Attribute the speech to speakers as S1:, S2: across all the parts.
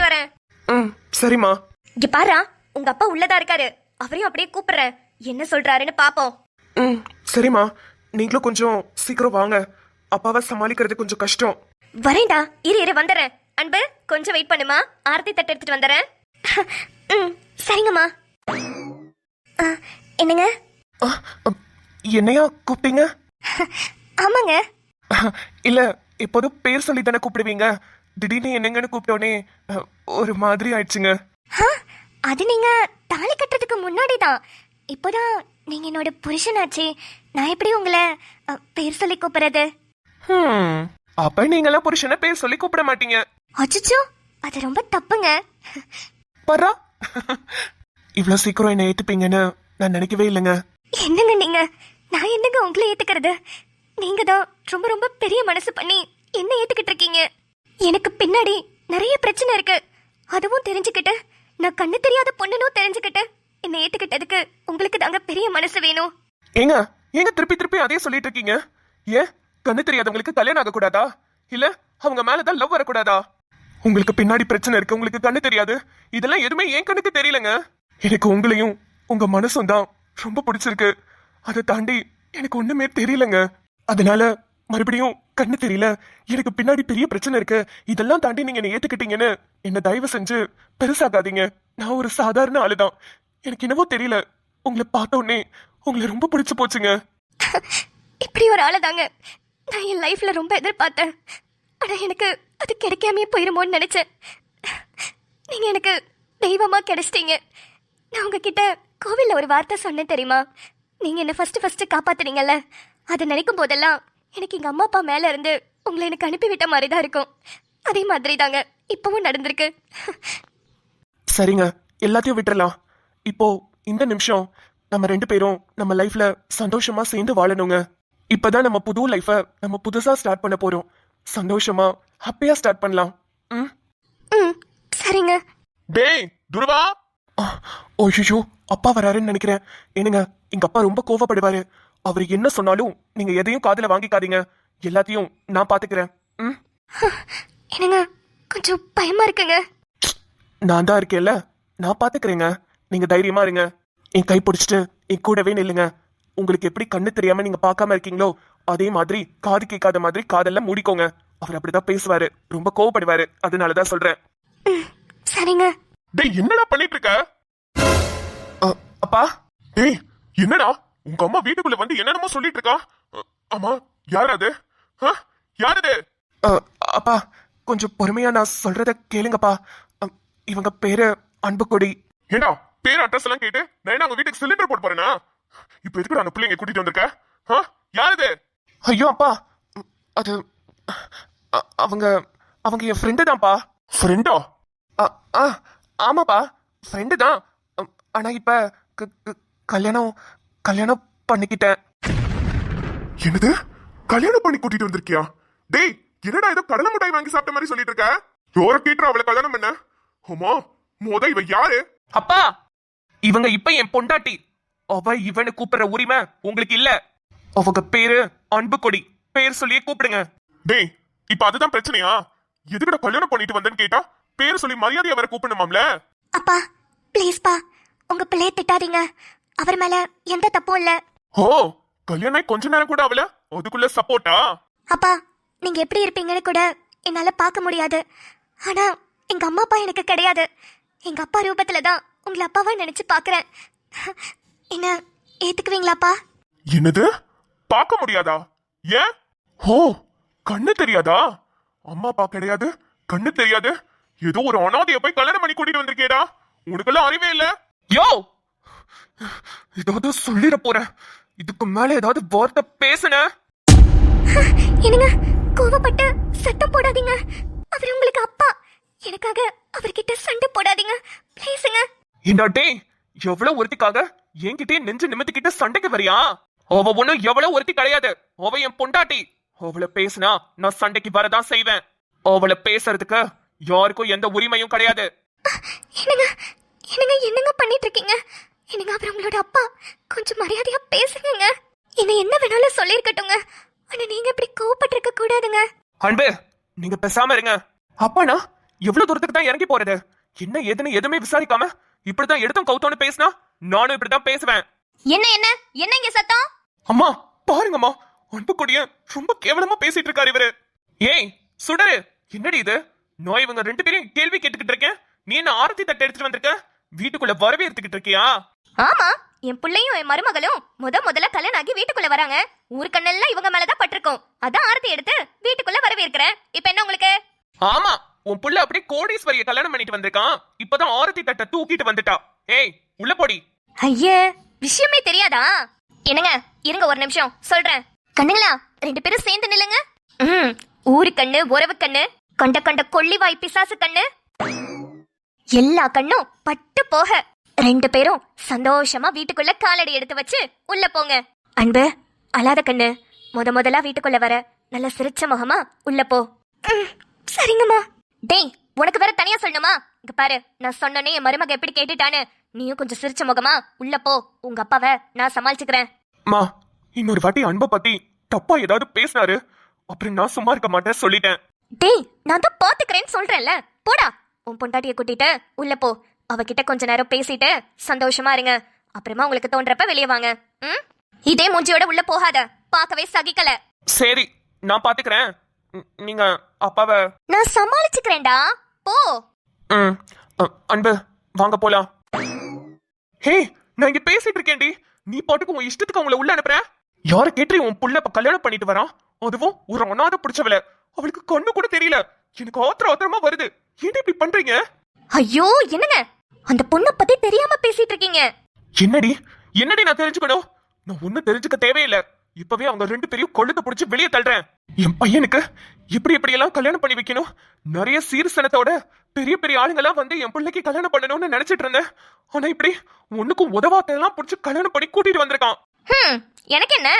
S1: வரேன்.
S2: சரிம்மா.
S1: இங்க பாரு, உங்க அப்பா உள்ளதா இருக்காரு. அவரையும் அப்படியே கூப்பிடுறேன், என்ன சொல்றாருன்னு பாப்போம்.
S2: சரிம்மா, நீங்களும் கொஞ்சம் சீக்கிரம் வாங்க. அப்பாவை சமாளிக்கிறது கொஞ்சம் கஷ்டம்.
S1: வரேன்டா, இரு வந்துடுறேன். அன்பு, கொஞ்சம் வெயிட் பண்ணுமா, ஆரத்தி தட்டு எடுத்துட்டு வந்துடுறேன். சரிங்கம்மா. என்னங்க?
S2: என்னையா கூப்பிட்டீங்க?
S1: ஆமாங்க.
S2: இல்ல, எப்போதும் பேர் சொல்லி தானே கூப்பிடுவீங்க. திடீர்னு என்னங்கன்னு கூப்பிட்டோனே ஒரு மாதிரி ஆயிடுச்சுங்க.
S1: அது நீங்க தாலி கட்டுறதுக்கு முன்னாடி தான். இப்போதான் நீங்க என்னோட புருஷனாச்சு, நான் எப்படி உங்களை பேர் சொல்லி கூப்பிடுறது?
S2: அப்ப நீங்களாம் புருஷனை பேர் சொல்லி கூப்பிட மாட்டீங்க.
S1: அச்சோ, அது ரொம்ப தப்புங்க.
S2: பரா, இவ்வளவு சீக்கிரம் என்ன ஏத்துப்பீங்கன்னு நான் நினைக்கவே இல்லைங்க.
S1: என்னங்க நீங்க? நான் என்னங்க உங்களை ஏத்துக்கிறது? நீங்க தான் ரொம்ப ரொம்ப பெரிய மனசு பண்ணி என்ன ஏத்துக்கிட்டு இருக்கீங்க. எனக்கு பின்னாடி நிறைய பிரச்சனை இருக்கு, அதுவும் தெரிஞ்சுக்கிட்டு, நான் கண்ணு தெரியாத பொண்ணுன்னு தெரிஞ்சுக்கிட்டு என்ன ஏத்துக்கிட்டதுக்கு உங்களுக்கு தாங்க பெரிய மனசு வேணும்.
S2: ஏங்க ஏங்க திருப்பி திருப்பி அதே சொல்லிட்டு இருக்கீங்க? ஏன் கண்ணு தெரியாதவங்களுக்கு கல்யாணம் ஆக கூடாதா? இல்ல அவங்க மேலதான் லவ் வரக்கூடாதா? உங்களுக்கு பின்னாடி பிரச்சனை இருக்கு, உங்களுக்கு கண்ணு தெரியாது, இதெல்லாம் எதுவுமே என் கண்ணுக்கு தெரியலங்க. எனக்கு உங்களையும் உங்க மனசும் தான் ரொம்ப பிடிச்சிருக்கு. அதை தாண்டி எனக்கு ஒண்ணுமே தெரியலங்க. அதனால மறுபடியும் கண்ணு தெரியல, எனக்கு பின்னாடி பெரிய பிரச்சனை இருக்கு, இதெல்லாம் தாண்டி நீங்க என்ன ஏத்துக்கிட்டீங்கன்னு என்ன தயவு செஞ்சு பெருசாகாதீங்க. நான் ஒரு சாதாரண ஆளுதான். எனக்கு என்னவோ தெரியல, உங்களை பார்த்த உடனே உங்களை ரொம்ப பிடிச்சு போச்சுங்க.
S1: இப்படி ஒரு ஆளு தாங்க நான் என் லைஃப்ல ரொம்ப எதிர்பார்த்தேன். ஆனா எனக்கு அது கிடைக்காமே போயிருமோன்னு நினைச்சேன். நீங்க எனக்கு தெய்வமா கிடைச்சிட்டீங்க. நான் உங்ககிட்ட கோவில்ல ஒரு வார்த்தை சொன்னேன் தெரியுமா? நீங்க என்ன ஃபர்ஸ்ட் காப்பாத்துனீங்கல்ல, அதை நினைக்கும் போதெல்லாம் எனக்கு எங்க அம்மா அப்பா மேல இருந்து உங்களை எனக்கு அனுப்பிவிட்ட மாதிரி தான் இருக்கும். அதே மாதிரி தாங்க இப்பவும் நடந்திருக்கு.
S2: சரிங்க, எல்லாத்தையும் விட்டுறலாம். இப்போ இந்த நிமிஷம் நம்ம 2 பேரும் நம்ம லைஃப்ல சந்தோஷமா சேர்ந்து வாழணுங்க. இப்பதான் நம்ம புது லைஃப நம்ம புதுசா ஸ்டார்ட் பண்ண போறோம். சந்தோஷமா ஹாப்பியா ஸ்டார்ட் பண்ணலாம்.
S1: சரிங்க.
S2: டேய் துருவா. ஓய்யோ, அப்பா வராருன்னு நினைக்கிறேன். என்னங்க, எங்க அப்பா ரொம்ப கோவப்படுவாரு. அவர் என்ன சொன்னாலும் நீங்க எதையும் காதுல வாங்கிக்காதீங்க. எல்லாத்தையும் நான் பாத்துக்கிறேன்.
S1: என்னங்க, கொஞ்சம் பயமா இருக்குங்க.
S2: நான் தான் இருக்கேன்ல, நான் பாத்துக்கிறேங்க. நீங்க தைரியமா இருங்க. என் கை பிடிச்சிட்டு என் கூடவே நில்லுங்க. உங்களுக்கு எப்படி கண்ணு தெரியாம நீங்க பார்க்காம இருக்கீங்களோ, அதே மாதிரி காது கேட்காத மாதிரி காதெல்லாம் மூடிக்கோங்க. அவர் அப்படிதான் பேசுவாரு, ரொம்ப கோவப்படுவாரு. அதனாலதான் சொல்றேன்.
S1: சரிங்க.
S2: டேய், என்னடா பண்ணிட்டு இருக்க? அப்பா. டேய், என்னடா உங்க அம்மா வீட்டுக்குள்ள வந்து என்னென்னமோ சொல்லிட்டு இருக்கா? அம்மா, யார் அது? யார் அது? அப்பா, கொஞ்சம் பொறுமையா நான் சொல்றத கேளுங்கப்பா. இவங்க பேரு அன்புக்கொடி. ஏண்டா பேர் அட்ரஸ் எல்லாம் கேட்டு நான் அவங்க வீட்டுக்கு சிலிண்டர் போட்டு போறேனா? இப்ப எதுக்கு அந்த பிள்ளைங்க கூட்டிட்டு வந்திருக்க? யார் அது? ஐயோ அப்பா, அது அவங்க அவங்க என் ஃப்ரெண்டு தான்ப்பா. ஃப்ரெண்டா? ஆமாப்பா, ஃப்ரெண்டு தான். ஆனா இப்ப கல்யாணம் கல்யாணம் பண்ணிக்கிட்டேன். என்னது? கல்யாணம் பண்ணி கூட்டிட்டு வந்திருக்கியா? டேய், என்னடா ஏதோ கடலை மிட்டாய் வாங்கி சாப்பிட்ட மாதிரி சொல்லிட்டு இருக்க? யோர கேட்டுற அவளை கல்யாணம் பண்ண? ஆமா, இவ யாரு? அப்பா, இவங்க இப்ப என் பொண்டாட்டி. அவ இவனு கூப்பிடுற உரிமை உங்களுக்கு இல்ல. அவங்க பேரு அன்புக்கொடி. பேர் சொல்லியே கூப்பிடுங்க. டேய், இப்ப அதுதான் பிரச்சனையா? எதுக்கட கல்யாணம் பண்ணிட்டு வந்தேன்னு கேட்டா பேர் சொல்லி மரியாதையா வர கூப்பிடணுமாம்ல?
S1: அப்பா ப்ளீஸ்பா, உங்க பிள்ளைய திட்டாதீங்க. அவர் மேல எந்த தப்பும் இல்ல.
S2: ஓ, கல்யாணம் கொஞ்ச நேரம் கூட அவள அதுக்குள்ள சப்போர்ட்டா?
S1: அப்பா, நீங்க எப்படி இருப்பீங்கன்னு கூட என்னால பார்க்க முடியாது. ஆனா எங்க அம்மா அப்பா எனக்கு கிடையாது. எங்க அப்பா ரூபத்துல தான் உங்களை அப்பாவா நினைச்சு பாக்குறேன். என்ன ஏத்துக்குவீங்களாப்பா?
S2: என்னது? பார்க்க முடியாதா? ஏன்? ஓ, கண்ணு தெரியாதா? அம்மா அப்பா கிடையாது, கண்ணு தெரியாது, ஏதோ ஒரு அனாதைய போய் கல்யாணம் பண்ணி கூட்டிட்டு வந்திருக்கேடா. உனக்கெல்லாம் அறிவே இல்ல. யோ, ஏதாவது சொல்லிட போறேன். இதுக்கு மேல ஏதாவது வார்த்தை பேசுன
S1: என்னங்க, கோவப்பட்டு சத்தம் போடாதீங்க. அவர் உங்களுக்கு அப்பா. எனக்காக அவர்கிட்ட சண்டை போடாதீங்க ப்ளீஸ்ங்க.
S2: இந்த டேய், எவ்வளவு ஒருத்திக்காக என்கிட்டயே நெஞ்சு நிமித்திக்கிட்ட சண்டைக்கு வரியா? அவ ஒண்ணும் எவ்வளவு ஒருத்தி கிடையாது. அவ என் பொண்டாட்டி. அவளை பேசினா நான் சண்டைக்கு வரதான் செய்வேன். அவளை பேசுறதுக்கு யாருக்கும் எந்த உரிமையும் கிடையாது.
S1: என்னங்க என்னங்க என்னங்க பண்ணிட்டு இருக்கீங்க? என்னங்க, அவர் உங்களோட அப்பா. கொஞ்சம் மரியாதையா பேசுங்க. என்ன என்ன வேணாலும் சொல்லிருக்கட்டுங்க. ஆனா நீங்க இப்படி கோவப்பட்டு இருக்க கூடாதுங்க.
S2: அன்பு, நீங்க பேசாம இருங்க. அப்பானா எவ்வளவு தூரத்துக்கு தான் இறங்கி போறது? என்ன ஏதுன்னு எதுவுமே விசாரிக்காம இப்படிதான் எடுத்தும் கவுத்தோன்னு பேசினா நானும் இப்படிதான் பேசுவேன்.
S1: என்ன என்ன என்ன இங்க சத்தம்?
S2: அம்மா பாருங்கம்மா, அன்புக்குடிய ரொம்ப கேவலமா பேசிட்டு இருக்காரு இவரு. ஏய் சுடரு, என்னடி இது? நான் இவங்க 2 பேரையும் கேள்வி கேட்டுக்கிட்டு இருக்கேன், நீ என்ன ஆரத்தி தட்டை எடுத்துட்டு வந்திருக்க? வீட்டுக்குள்ள வரவே எடுத்துக்கிட்டு இருக்கியா?
S1: ஆமா, என் பிள்ளையும் என் மருமகளும் முதல்ல கல்யாணம் ஆகி வீட்டுக்குள்ள வராங்க. ஊருக்கண்ணெல்லாம் இவங்க மேலதான் பட்டிருக்கோம். அதான் ஆரத்தி எடுத்து வீட்டுக்குள்ள வரவேற்கிறேன். இப்ப என்ன உங்களுக்கு?
S2: ஆமா, உன் புள்ள அப்படியே கோடீஸ்வரிய கல்யாணம் பண்ணிட்டு வந்திருக்கான். இப்பதான் ஆரத்தி தட்டை தூக்கிட்டு வந்துட்டா. ஏய் உள்ள போடி.
S1: ஐயே, விஷயமே தெரியாதா? என்னங்க இருங்க ஒரு நிமிஷம் சொல்றேன். கண்ணுங்களா 2 பேரும் சேர்ந்து நில்லுங்க. ஊரு கண்ணு, உறவு கண்ணு, கண்ட கண்ட கொள்ளிவாய் பிசாசு கண்ணு, எல்லா கண்ணும் பட்டு போக 2 பேரும் சந்தோஷமா வீட்டுக்குள்ள காலடி எடுத்து வச்சு உள்ள போங்க. அன்பு, அழாத கண்ணு, முதலா வீட்டுக்குள்ள வர நல்ல சிரிச்ச முகமா உள்ள போ. சரிங்கம்மா. டேய், உனக்கு வேற தனியா சொல்லணுமா? இங்க பாரு, நான் சொன்னனே என் மருமக எப்படி கேட்டுட்டானு. நீயும் கொஞ்சம் சிரிச்ச முகமா உள்ள போ. உங்க அப்பாவை நான் சமாளிச்சுக்கிறேன்.
S2: மா, இன்னொரு வாட்டி அன்பை பத்தி தப்பா ஏதாவது பேசினாரு அப்புறம் நான் சும்மா இருக்க மாட்டேன் சொல்லிட்டேன்.
S1: டேய், நான் தான் பாத்துக்கிறேன்னு சொல்றேன்ல, போடா. உன் பொண்டாட்டிய கூட்டிட்டு உள்ள போ. அவகிட்ட கொஞ்ச நேரம் பேசிட்டு சந்தோஷமா இருங்க. அப்புறமா உங்களுக்கு தோன்றப்ப வெளியே வாங்க. இதே மூஞ்சியோட உள்ள போகாத, பார்க்கவே சகிக்கல.
S2: சரி, நான் பாத்துக்கிறேன். நீங்க அப்பாவை
S1: நான் சமாளிச்சுக்கிறேன்டா, போ.
S2: அன்பு வாங்க போலாம். ஹே, நான் இங்க பேசிட்டு இருக்கேன்டி, நீ பாட்டுக்கு உன் இஷ்டத்துக்கு அவங்கள உள்ள அனுப்புற. யார கேட்டு உன் புள்ள இப்ப கல்யாணம் பண்ணிட்டு வரான், அதுவும் ஒரு அனாதை பிடிச்சவள. அவளுக்கு கண்ணு கூட தெரியல. எனக்கு ஆத்திரமா வருது. ஏன் இப்படி பண்றீங்க?
S1: ஐயோ என்னங்க, அந்த பொண்ணை பத்தி தெரியாம பேசிட்டு இருக்கீங்க.
S2: என்னடி நான் தெரிஞ்சுக்கணும்? நான் ஒன்னும் தெரிஞ்சுக்க தேவையில்லை. இப்பவே அவங்க 2 பேரையும் கொழுத்து புடிச்சு வெளியே தள்ளுறேன். என் பையனுக்கு எப்படி எல்லாம் கல்யாணம் பண்ணி வைக்கணும், நிறைய சீர்சனத்தோட பெரிய ஆளுங்கெல்லாம் வந்து என் பிள்ளைக்கு கல்யாணம் பண்ணணும்னு நினைச்சிட்டு இருந்தேன். ஆனா இப்படி ஒண்ணுக்கும் உதவாத்தெல்லாம் புடிச்சு கல்யாணம் பண்ணி கூட்டிட்டு வந்திருக்கான்.
S1: எனக்கு என்ன,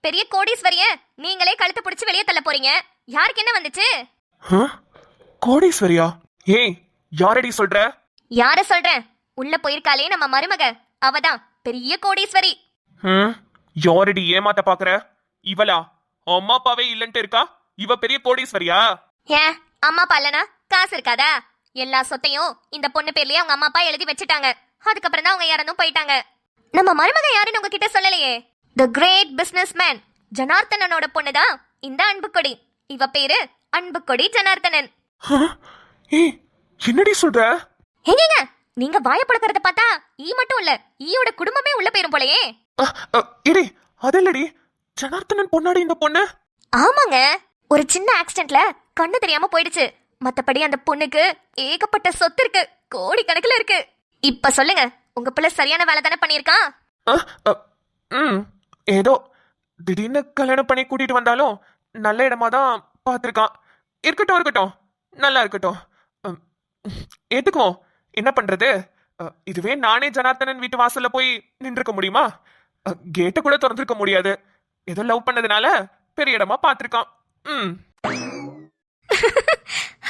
S1: பெரிய கோடீஸ்வரிய நீங்களே கழுத்து புடிச்சு வெளியே தள்ள போறீங்க. யாருக்கு என்ன வந்துச்சு?
S2: கோடீஸ்வரியா? ஏய், யாரடி சொல்ற?
S1: யார சொல்றேன்? உள்ள போயிருக்காளே நம்ம மருமக, அவதான் பெரிய கோடீஸ்வரி.
S2: யாரடி ஏமாத்த பாக்குற? இவளா? அம்மா அப்பாவே இல்லன்ட்டு இருக்கா, இவ பெரிய கோடீஸ்வரியா?
S1: ஏன் அம்மா அப்பா இல்லனா காசு இருக்காதா? எல்லா சொத்தையும் இந்த பொண்ணு பேர்லயே அவங்க அம்மா அப்பா எழுதி வச்சுட்டாங்க. அதுக்கப்புறம் தான் அவங்க இறந்தும் போயிட்டாங்க. நம்ம மருமக யாருன்னு உங்ககிட்ட சொல்லலையே. தி கிரேட் பிசினஸ்மேன் ஜனார்த்தனனோட பொண்ணுதான் இந்த அன்புக்கொடி. இவ பேரு அன்புக்கொடி ஜனார்த்தனன்.
S2: என்னடி சொல்ற?
S1: எங்கங்க நீங்க வாய பழக்கறத பார்த்தா ஈ மட்டும் இல்ல, ஈயோட குடும்பமே உள்ள போயிரும் போலயே.
S2: இடி, அதல்லடி ஜனார்த்தனன் பொண்ணாடி இந்த பொண்ணு.
S1: ஆமாங்க, ஒரு சின்ன ஆக்சிடென்ட்ல கண்ணு தெரியாம போயிடுச்சு. மத்தபடி அந்த பொண்ணுக்கு ஏகப்பட்ட சொத்து இருக்கு, கோடிக்கணக்குல இருக்கு. இப்ப சொல்லுங்க, உங்க பிள்ளை சரியான வேலை தானே பண்ணிருக்கான்?
S2: ஏதோ திடீர்னு கல்யாணம் பண்ணி கூட்டிட்டு வந்தாலும் நல்ல இடமா தான் பாத்திருக்கான். இருக்கட்டும், நல்லா இருக்கட்டும். ஏத்துக்குவோம். என்ன பண்றது? இதுவே நானே ஜனார்த்தனன் வீட்டு வாசல்ல போய் நின்றுக்க முடியுமா? கேட்ட கூட திறந்திருக்க முடியாது. ஏதோ லவ் பண்ணதுனால பெரிய இடமா பாத்திருக்கான்.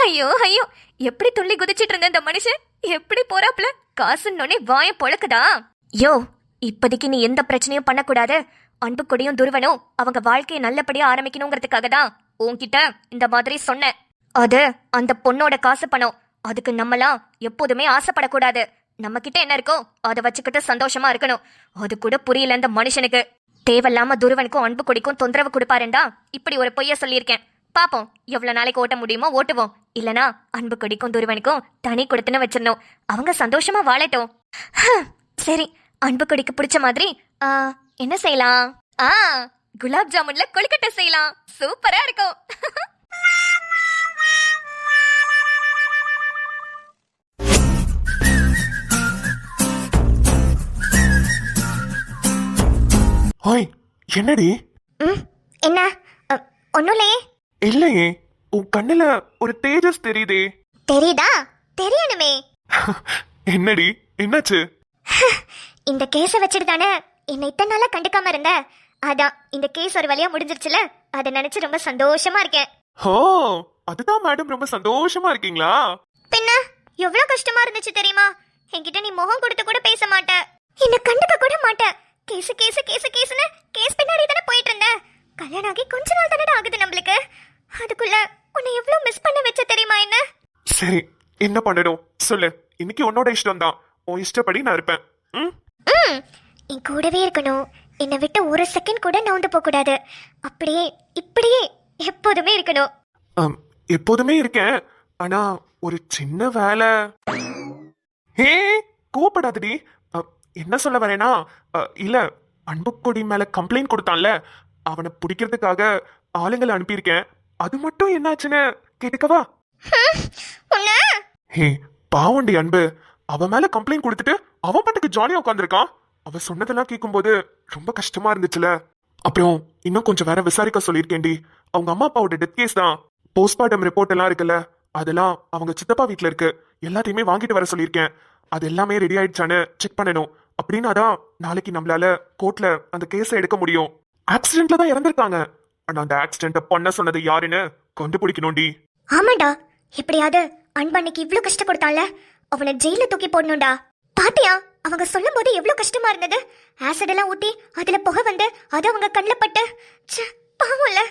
S1: ஐயோ ஐயோ, எப்படி துள்ளி குதிச்சிட்டு இருந்த இந்த மனுஷன் எப்படி போறாப்ல. காசுன்னொன்னே வாய பொழக்குதா? யோ, இப்போதைக்கு நீ எந்த பிரச்சனையும் பண்ணக்கூடாது. அன்புக்கொடியும் துருவனும் அவங்க வாழ்க்கையை நல்லபடியா ஆரம்பிக்கணுங்கிறதுக்காக தான் உன்கிட்ட இந்த மாதிரி சொன்னேன். அது அந்த பொண்ணோட காசு பணம். அதுக்கு நம்மலாம் எப்போதுமே ஆசைப்படக்கூடாது. நம்ம கிட்ட என்ன இருக்கோ அதை வச்சுக்கிட்டு சந்தோஷமா இருக்கணும். அது கூட புரியல இந்த மனுஷனுக்கு. தேவையில்லாம துருவனுக்கும் அன்புக்கொடிக்கும் தொந்தரவு கொடுப்பாருண்டா இப்படி ஒரு பொய்ய சொல்லியிருக்கேன். பாப்போம் எவ்வளவு நாளைக்கு ஓட்ட முடியுமோ ஓட்டுவோம். இல்லனா அன்புக்கொடிக்கும் துருவனுக்கும் தனி கொடுத்துன்னு வச்சிடணும். அவங்க சந்தோஷமா வாழட்டும். சரி, அன்புக்கொடிக்கு பிடிச்ச மாதிரி என்ன செய்யலாம்? குலாப் ஜாமுன்ல கொழுக்கட்டை செய்யலாம். சூப்பரா இருக்கும்.
S2: ஓய், என்னடி?
S1: என்ன? ஒண்ணுலையே.
S2: இல்லையே, உன் கண்ணுல ஒரு தேஜஸ் தெரியுதே.
S1: தெரியுதா? தெரியணுமே.
S2: என்னடி, என்னாச்சு?
S1: இந்த கேஸ வச்சுட்டு தானே என்னை இத்தனை நாளா கண்டுக்காம இருந்த. அதான் இந்த கேஸ் ஒரு வழியா முடிஞ்சிருச்சுல, அதை நினைச்சு ரொம்ப சந்தோஷமா இருக்கேன்.
S2: ஓ, அதுதான் மேடம் ரொம்ப சந்தோஷமா இருக்கீங்களா?
S1: பின்ன எவ்வளவு கஷ்டமா இருந்துச்சு தெரியுமா? என்கிட்ட நீ முகம் கொடுத்து கூட பேச மாட்ட, என்ன கண்டுக்க கூட மாட்ட. கேஸ் கேஸ் கேஸ் கேஸ்னு கேஸ் பின்னாடி தானே போயிட்டு இருந்த. கல்யாணம் ஆகி கொஞ்ச நாள் தானே ஆகுது நம்மளுக்கு. அதுக்குள்ள உன்னை எவ்வளவு மிஸ் பண்ண வச்ச தெரியுமா என்ன?
S2: சரி, என்ன பண்ணணும் சொல்லு. இன்னைக்கு உன்னோட இஷ்டம் தான். உன் இஷ்டப்படி நான் இருப்பேன். ம்
S1: ம் என் கூடவே இருக்கணும். என்னை விட்டு ஒரு செகண்ட் கூட நவுந்து போக கூடாது. அப்படியே இப்படியே எப்போதுமே இருக்கணும்.
S2: எப்போதுமே இருக்கேன். ஆனா ஒரு சின்ன வேலை. ஹே, கோவப்படாதடி. என்ன சொல்ல வரேனா, இல்ல, அன்புக்கொடி மேல கம்ப்ளைண்ட் கொடுத்தான்ல, அவனை பிடிக்கிறதுக்காக ஆளுங்களை அனுப்பியிருக்கேன். அது மட்டும் என்னாச்சுன்னு கேட்டுக்கவா? ஹே, பாவண்டி அன்பு. அவன் மேல கம்ப்ளைண்ட் கொடுத்துட்டு அவன் பாட்டுக்கு ஜாலியா உட்காந்துருக்கான். அவ சொன்னதெல்லாம் கேட்கும்போது ரொம்ப கஷ்டமா இருந்துச்சுல. அப்புறம் இன்னும் கொஞ்சம் வேற விசாரிக்க சொல்லியிருக்கேன்டி. அவங்க அம்மா அப்பாவோட டெத் கேஸ் தான். போஸ்ட்மார்ட்டம் ரிப்போர்ட் எல்லாம் இருக்குல்ல, அதெல்லாம் அவங்க சித்தப்பா வீட்டுல இருக்கு. எல்லாத்தையுமே வாங்கிட்டு வர சொல்லியிருக்கேன். அது எல்லாமே ரெடி ஆயிடுச்சான்னு செக் பண்ணணும். அப்படின்னா தான் நாளைக்கு நம்மளால கோர்ட்ல அந்த கேஸை எடுக்க முடியும். ஆக்சிடென்ட்ல தான் இறந்திருக்காங்க. ஆனா அந்த ஆக்சிடென்ட் பண்ண சொன்னது யாருன்னு கண்டுபிடிக்கணும்டி.
S1: ஆமாண்டா, எப்படியாவது அன்பன்னைக்கு இவ்ளோ கஷ்டப்படுத்தான்ல, அவனை ஜெயில தூக்கி போடணும்டா. பாத்தியா அவங்க சொல்லும் போது எவ்வளவு கஷ்டமா இருந்தது. ஆசிட் எல்லாம் ஊத்தி அதுல புகை வந்து அது அவங்க கண்ணில் பட்டு பாவம்ல.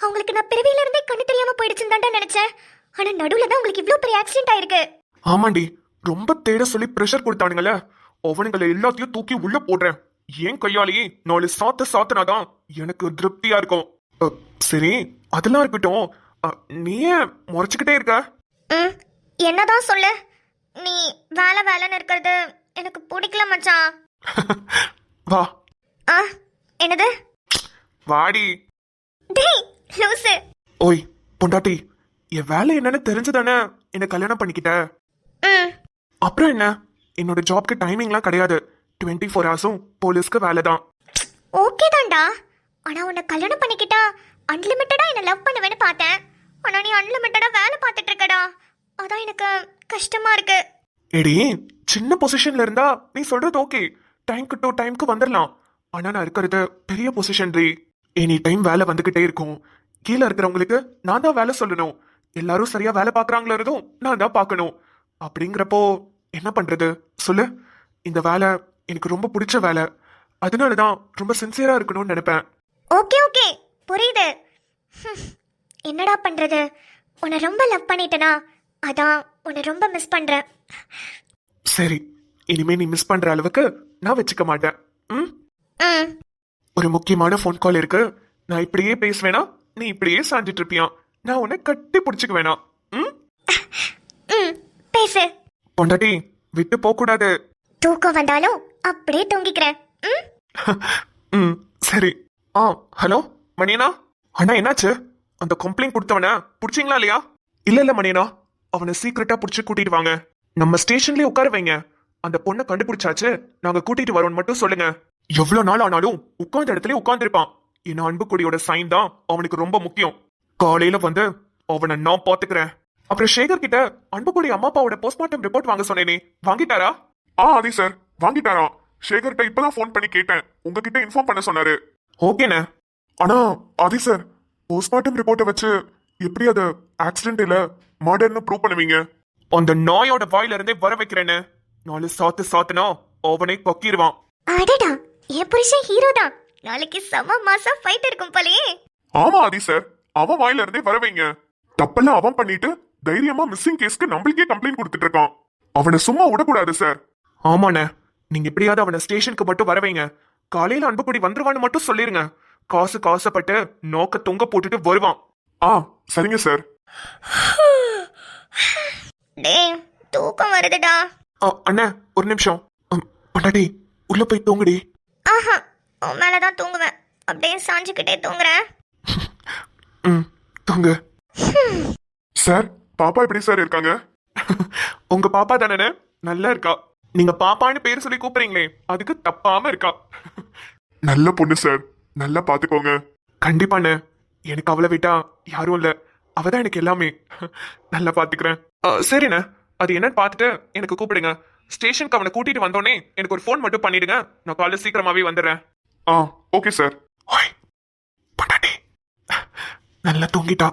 S1: அவங்களுக்கு நான் பிறவியில இருந்தே கண்ணு தெரியாம போயிடுச்சுன்னு தான்டா நினைச்சேன். ஆனா நடுவுல தான் உங்களுக்கு இவ்ளோ பெரிய ஆக்சிடென்ட் ஆயிருக்கு.
S2: ஆமாண்டி, ரொம்ப தேட சொல்லி பிரஷர் கொடுத்தானுங்களே, அவனுங்களை எல்லாத்தையும் தூக்கி உள்ள போடுறேன். ஏன் கையாலேயே 4 சாத்துனாதான் எனக்கு திருப்தியா இருக்கும். சரி, அதெல்லாம் இருக்கட்டும். நீ ஏன் முறைச்சுக்கிட்டே இருக்க?
S1: என்னதான் சொல்லு. நீ வேலை வேலைன்னு இருக்கிறது எனக்கு பிடிக்கல மச்சான்.
S2: வா.
S1: என்னது?
S2: வாடி.
S1: டேய் லூசு.
S2: ஓய் பொண்டாட்டி, என் வேலை என்னன்னு தெரிஞ்சுதானே என்ன கல்யாணம் பண்ணிக்கிட்ட. அப்புறம் என்ன, என்னோட ஜாப்க்கு டைமிங்லாம் கிடையாது. 24 ஹவர்ஸும் போலீஸ்க்கு வேலை தான்.
S1: ஓகே தான்டா. ஆனா உன்னை கல்யாணம் பண்ணிக்கிட்டா அன்லிமிட்டடா என்ன லவ் பண்ணுவேன்னு பார்த்தேன். ஆனா நீ அன்லிமிட்டடா வேலை பார்த்துட்டு இருக்கடா. அதான் எனக்கு கஷ்டமா இருக்கு.
S2: எடி, சின்ன பொசிஷன்ல இருந்தா நீ சொல்றது ஓகே, டைம்க்கு டு டைம்க்கு வந்துடலாம். ஆனா நான் இருக்கிறது பெரிய பொசிஷன் ரீ. எனி டைம் வேலை வந்துகிட்டே இருக்கும். கீழே இருக்கிறவங்களுக்கு நான் தான் வேலை சொல்லணும். எல்லாரும் சரியா வேலை பார்க்கறாங்களதும் நான் தான் பார்க்கணும். அப்படிங்கிறப்போ என்ன பண்றது சொல்லு. இந்த வேலை எனக்கு ரொம்ப பிடிச்ச வேலை. அதனாலதான் ரொம்ப சின்சியரா இருக்கணும்னு நினைப்பேன்.
S1: ஓகே ஓகே புரியுது. என்னடா பண்றது, உன்னை ரொம்ப லவ் பண்ணிட்டேனா, அதான் உன்னை ரொம்ப மிஸ் பண்றேன்.
S2: சரி, இனிமே நீ மிஸ் பண்ற அளவுக்கு நான் வச்சுக்க மாட்டேன். ஒரு முக்கியமான ஃபோன் கால் இருக்கு. நான் இப்படியே பேசுவேனா, நீ இப்படியே சாஞ்சிட்டு இருப்பியா. நான் உன்னை கட்டி பிடிச்சுக்க வேணாம்.
S1: பேசு.
S2: பொண்டாட்டி, விட்டு போக கூடாது.
S1: தூக்கம் வந்தாலும் அப்படியே தூங்கிக்கிறேன்.
S2: சரி. ஹலோ மணியனா. அண்ணா என்னாச்சு? அந்த கம்ப்ளைண்ட் கொடுத்தவன புடிச்சிங்களா இல்லையா? இல்ல மணியனா, அவனை சீக்கிரட்டா புடிச்சு கூட்டிட்டு வாங்க. நம்ம ஸ்டேஷன்லயே உட்கார வைங்க. அந்த பொண்ணை கண்டுபிடிச்சாச்சு, நாங்க கூட்டிட்டு வரோம்னு மட்டும் சொல்லுங்க. எவ்வளவு நாள் ஆனாலும் உட்கார்ந்த இடத்துல உட்கார்ந்துருப்பான். என் அன்புக்குடியோட சைன் தான் அவனுக்கு ரொம்ப முக்கியம். காலையில வந்து அவனை நான் பாத்துக்கிறேன். அப்புறம் சேகர் கிட்ட அன்புக்குடி அம்மா அப்பாவோட போஸ்ட்மார்ட்டம் ரிப்போர்ட் வாங்க சொன்னேனே, வாங்கிட்டாரா?
S3: அதே சார் வாங்கிட்டாரா? சேகர்கிட்ட இப்பதான் ஃபோன் பண்ணி கேட்டேன். உங்ககிட்ட இன்ஃபார்ம் பண்ண சொன்னாரு.
S2: ஓகேண்ணே.
S3: ஆனா அதே சார், போஸ்ட்மார்ட்டம் ரிப்போர்ட்டை வச்சு எப்படி அது ஆக்சிடென்ட் இல்ல மர்டர்னு ப்ரூவ் பண்ணுவீங்க?
S2: அந்த நாயோட வாயில இருந்தே வர வைக்கிறேன்னு 4 சாத்துனா அவனே கொக்கிடுவான்.
S1: அடடா, என் புருஷன் ஹீரோ தான். நாளைக்கு செம மாசா ஃபைட் இருக்கும் போலயே.
S3: ஆமா ஆதி சார், அவன் வாயில இருந்தே வர வைங்க. தப்பெல்லாம் அவன் பண்ணிட்டு தைரியமா மிஸ்ஸிங் கேஸ்க்கு நம்மளுக்கே கம்ப்ளைண்ட் கொடுத்துட்டு இருக்கான். அவனை சும்மா விடக்கூடாது சார்.
S2: ஆமாண்ணே, நீங்க எப்படியாவது அவனை ஸ்டேஷனுக்கு மட்டும் வர வைங்க. காலையில அன்புக்குடி வந்துருவான்னு மட்டும் சொல்லிருங்க. காசுப்பட்டு நோக்க தொங்க போட்டுட்டு வருவான்.
S3: சரிங்க சார்.
S1: டேய் தூக்கம் வருதுடா.
S2: அண்ணா ஒரு நிமிஷம். பண்டாடி உள்ள போய் தூங்குடி.
S1: ஆஹா, உன் மேலதான் தூங்குவேன். அப்படியே சாஞ்சுக்கிட்டே தூங்குறேன்.
S2: தூங்கு.
S3: சார், பாப்பா எப்படி சார் இருக்காங்க?
S2: உங்க பாப்பா தானே? நல்லா இருக்கா. நீங்க பாப்பான்னு பேர் சொல்லி கூப்பிடுறீங்களே, அதுக்கு தப்பாம இருக்கா.
S3: நல்ல பொண்ணு சார், நல்லா பாத்துக்கோங்க.
S2: கண்டிப்பாண்ணே, எனக்கு அவளை விட்டா யாரும் இல்ல. அவதான் எனக்கு எல்லாமே. நல்லா பாத்துக்கிறேன். சரிண்ணே, அது என்னன்னு பார்த்துட்டு எனக்கு கூப்பிடுங்க. ஸ்டேஷனுக்கு அவனை கூட்டிட்டு வந்தோடனே எனக்கு ஒரு ஃபோன் மட்டும் பண்ணிடுங்க. நான் காலையில் சீக்கிரமாவே வந்துடுறேன்.
S3: Okay sir.
S2: பட்டாட்டி நல்லா தூங்கிட்டா.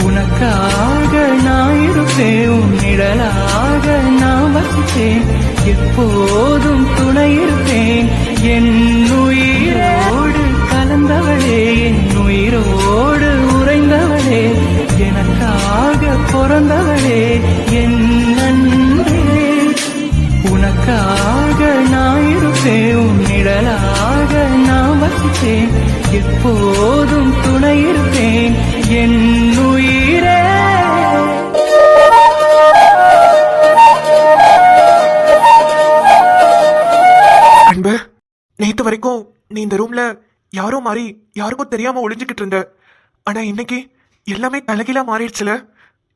S4: உனக்காக நான் இருப்பேன், உன் நிழலாக நான் வசிப்பேன், எப்போதும் துணை இருப்பேன். என் உயிரோடு கலந்தவளே, என் உயிரோடு உறைந்தவளே, எனக்காக பிறந்தவளே. இருப்பேன், எப்போதும் துணை இருப்பேன் என் உயிரே.
S5: அன்பு, நேத்து வரைக்கும் நீ இந்த ரூம்ல யாரோ மாதிரி யாருக்கும் தெரியாம ஒளிஞ்சுக்கிட்டு இருந்த. ஆனா இன்னைக்கு எல்லாமே தலைகீழா மாறிடுச்சுல.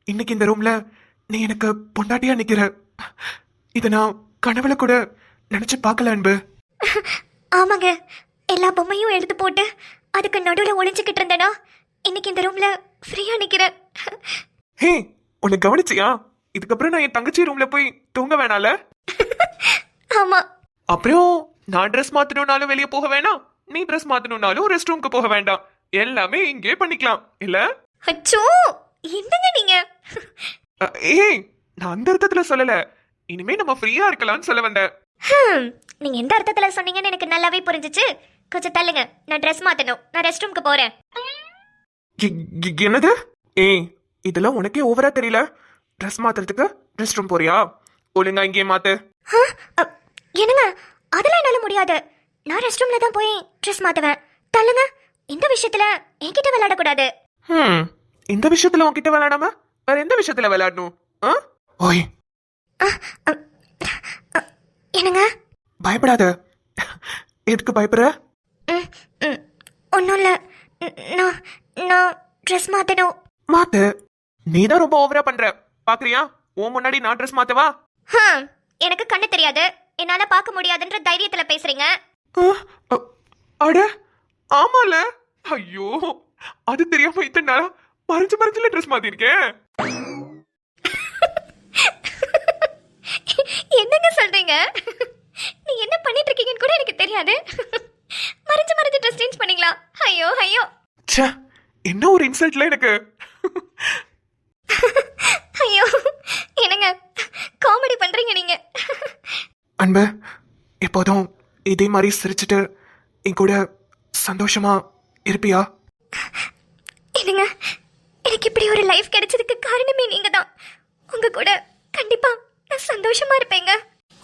S5: இன்னைக்கு இந்த ரூம்ல நீ எனக்கு பொண்டாட்டியா நிக்கிற. இத நான் கனவுல கூட நினைச்சு பார்க்கல அன்பு.
S1: ஆமாங்க, எல்லா பொம்மையும் எடுத்து போட்டு அதுக்கு நடுவில் ஒளிஞ்சுக்கிட்டு இருந்தேனா இன்னைக்கு இந்த ரூம்ல ஃப்ரீயா நிக்கிறேன்.
S5: ஹே, உன்னை கவனிச்சியா? இதுக்கப்புறம் நான் என் தங்கச்சி ரூம்ல போய் தூங்க வேணால?
S1: ஆமா.
S5: அப்புறம் நான் ட்ரெஸ் மாத்தணும்னாலும் வெளியே போக வேணாம், நீ ட்ரெஸ் மாத்தணும்னாலும் ரெஸ்ட் ரூம்க்கு போக வேண்டாம். எல்லாமே இங்கே பண்ணிக்கலாம் இல்ல?
S1: அச்சோ, என்னங்க நீங்க?
S5: ஏய், நான் அந்த அர்த்தத்துல சொல்லல. இனிமே நம்ம ஃப்ரீயா இருக்கலாம்னு சொல்ல வந்தேன்.
S1: நீங்க எந்த அர்த்தத்துல சொன்னீங்கன்னு எனக்கு நல்லாவே புரிஞ்சுச்சு. கொஞ்சம் தள்ளுங்க, நான் ட்ரெஸ் மாத்தணும், நான் ரெஸ்ட் ரூம்க்கு போறேன்.
S5: என்னது? ஏய், இதெல்லாம் உனக்கே ஓவரா தெரியல. ட்ரெஸ் மாத்துறதுக்கு ரெஸ்ட் ரூம் போறியா? ஒழுங்கா இங்கே மாத்து.
S1: என்னங்க, அதெல்லாம் என்னால முடியாது. நான் ரெஸ்ட் ரூம்ல தான் போய் ட்ரெஸ் மாத்துவேன். தள்ளுங்க. இந்த விஷயத்துல என்கிட்ட விளையாடக்கூடாது.
S5: இந்த விஷயத்துல உன்கிட்ட விளையாடாம வேற எந்த விஷயத்துல விளையாடணும்? ஓய்,
S1: என்னங்க?
S5: பயப்படாத. எதுக்கு பயப்படுற?
S1: ஒன்றும் இல்லை, நான் ட்ரெஸ் மாற்றணும்.
S5: மாத்து. நீதான் ரொம்ப ஓவரா பண்ற. பாக்குறியா? உன் முன்னாடி நான் ட்ரெஸ் மாத்தவா?
S1: எனக்கு கண்ணு தெரியாது, என்னால பார்க்க முடியாதுன்ற தைரியத்துல பேசுறீங்க.
S5: அட ஆமால. ஐயோ, அது தெரியாம இத்தனை நாளா மறைஞ்சு மறைஞ்சுல ட்ரெஸ் மாத்திருக்கேன்.
S1: என்னங்க சொல்றீங்க? நீ என்ன பண்ணிட்டு இருக்கீங்கன்னு கூட எனக்கு தெரியாது. மறைஞ்சு மறைஞ்சு ட்ரெஸ் சேஞ்ச் பண்ணீங்களா? ஐயோ ஐயோ.
S5: ச்சே, என்ன ஒரு இன்சல்ட்ல எனக்கு.
S1: ஐயோ, என்னங்க காமெடி பண்றீங்க நீங்க?
S5: அன்பு, எப்போதும் இதே மாதிரி சிரிச்சுட்டு என் கூட சந்தோஷமா இருப்பியா?
S1: என்னங்க, எனக்கு இப்படி ஒரு லைஃப் கிடைச்சதுக்கு காரணமே நீங்க தான். உங்க கூட கண்டிப்பா நான் சந்தோஷமா இருப்பேங்க.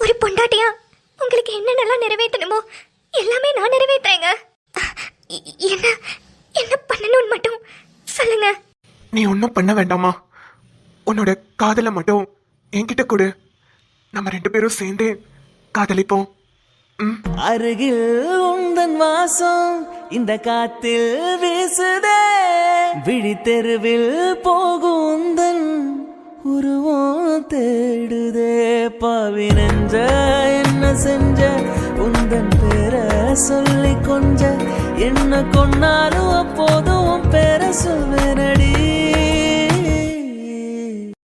S1: ஒரு பொண்டாட்டியா உங்களுக்கு என்னென்னலாம் நிறைவேற்றணுமோ எல்லாமே நான் நிறைவேற்றேங்க. என்ன என்ன பண்ணணும்னு மட்டும் சொல்லுங்க.
S5: நீ ஒன்றும் பண்ண வேண்டாமா. உன்னோட காதலை மட்டும் என்கிட்ட கொடு. நம்ம 2 பேரும் சேர்ந்து காதலிப்போம்.
S6: அருகில் உந்தன் வாசம் இந்த காத்தில் வீசுதே, விழி தெருவில் போகும் உந்தன் உருவம் தேடுதே. பாவி நெஞ்ச என்ன செஞ்ச, உந்தன் பேரை சொல்லி கொஞ்ச, என்ன கொன்னாலும் அப்போதும் பேரை சொல்வேனடி.